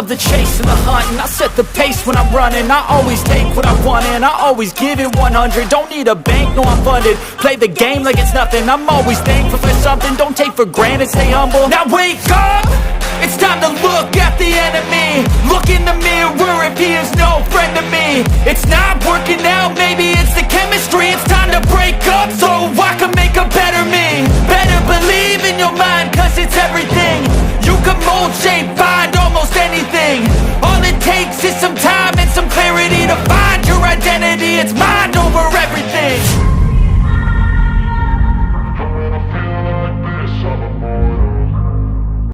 love the chase and the hunt, and I set the pace when I'm running. I always take what I want and I always give it 100. Don't need a bank, no I'm funded. Play the game like it's nothing. I'm always thankful for something. Don't take for granted, stay humble. Now wake up! It's time to look at the enemy. Look in the mirror if he is no friend to me. It's not working out, maybe it's the chemistry. It's time to break up so I can make a better me. Better believe in your mind, cause it's everything. You can mold, shape,